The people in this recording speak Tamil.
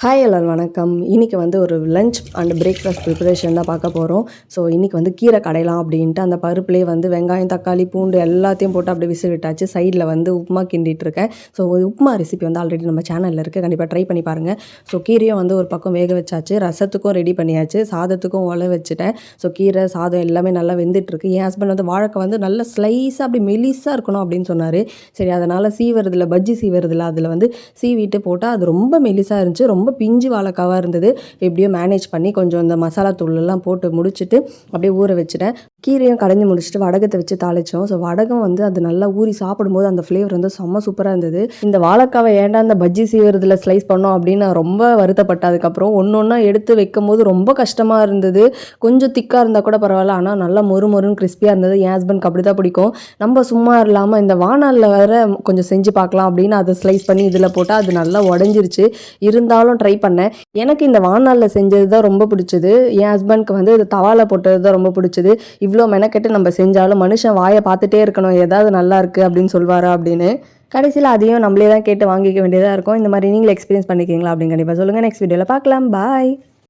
ஹாய் எல்லாரும் வணக்கம். இன்றைக்கி வந்து ஒரு லஞ்ச் அண்ட் பிரேக்ஃபாஸ்ட் ப்ரிப்பரேஷன் தான் பார்க்க போகிறோம். ஸோ இன்றைக்கி வந்து கீரை கடையலாம் அப்படின்ட்டு அந்த பருப்புலேயே வந்து வெங்காயம், தக்காளி, பூண்டு எல்லாத்தையும் போட்டு அப்படியே விசில் விட்டாச்சு. சைடில் வந்து உப்புமா கிண்டிகிட்ருக்கேன். ஸோ உப்புமா ரெசிபி வந்து ஆல்ரெடி நம்ம சேனலில் இருக்குது, கண்டிப்பாக ட்ரை பண்ணி பாருங்கள். ஸோ கீரையும் வந்து ஒரு பக்கம் வேக வச்சாச்சு, ரசத்துக்கும் ரெடி பண்ணியாச்சு, சாதத்துக்கும் உல வச்சுட்டேன். ஸோ கீரை சாதம் எல்லாமே நல்லா வெந்துட்டுருக்கு. என் ஹஸ்பண்ட் வந்து வாழைக்காய் வந்து நல்லா ஸ்லைஸாக அப்படி மெலிஸாக இருக்கணும் அப்படின்னு சொன்னார். சரி, அதனால் சீவரதில் பஜ்ஜி சீவரதில் அதில் வந்து சீவிட்டு போட்டால் அது ரொம்ப மெலிஸாக இருந்துச்சு, ரொம்ப பிஞ்சு வாழைக்காவாக இருந்தது. எப்படியோ மேனேஜ் பண்ணி கொஞ்சம் இந்த மசாலா தூளெல்லாம் போட்டு முடிச்சுட்டு அப்படியே ஊற வச்சுட்டேன். கீரையும் கடைஞ்சி முடிச்சுட்டு வடகத்தை வச்சு தாளித்தோம். ஸோ வடகம் வந்து அது நல்லா ஊறி சாப்பிடும்போது அந்த ஃப்ளேவர் வந்து செம்ம சூப்பராக இருந்தது. இந்த வாழைக்காவை ஏன்டா இந்த பஜ்ஜி சீவரதில் ஸ்லைஸ் பண்ணோம் அப்படின்னு நான் ரொம்ப வருத்தப்பட்டேன். அதுக்கப்புறம் ஒன்று ஒன்றா எடுத்து வைக்கும் போது ரொம்ப கஷ்டமாக இருந்தது. கொஞ்சம் திக்காக இருந்தால் கூட பரவாயில்ல, ஆனால் நல்லா மொறுன்னு கிறிஸ்பியாக இருந்தது. என் ஹஸ்பண்ட்க்கு அப்படி தான் பிடிக்கும். நம்ம சும்மா இல்லாமல் இந்த வாணலில் வேறு கொஞ்சம் செஞ்சு பார்க்கலாம் அப்படின்னு அதை ஸ்லைஸ் பண்ணி இதில் போட்டால் அது நல்லா உடஞ்சிருச்சு. இருந்தாலும் ட்ரை பண்ணேன். எனக்கு இந்த வாணலில் செஞ்சது தான் ரொம்ப பிடிச்சது. என் ஹஸ்பண்ட்க்கு வந்து இது தவாவில் போட்டது தான் ரொம்ப பிடிச்சது. இவ்வளோ மெனக்கெட்டு நம்ம செஞ்சாலும் மனுஷன் வாயை பார்த்துட்டே இருக்கணும், ஏதாவது நல்லா இருக்குது அப்படின்னு சொல்வாரா அப்படின்னு. கடைசியில் அதையும் நம்மளே தான் கேட்டு வாங்கிக்க வேண்டியதாக இருக்கும். இந்த மாதிரி நீங்களும் எக்ஸ்பீரியன்ஸ் பண்ணிக்கிங்களா அப்படின்னு கண்டிப்பாக சொல்லுங்கள். நெக்ஸ்ட் வீடியோவில் பார்க்கலாம். பாய்.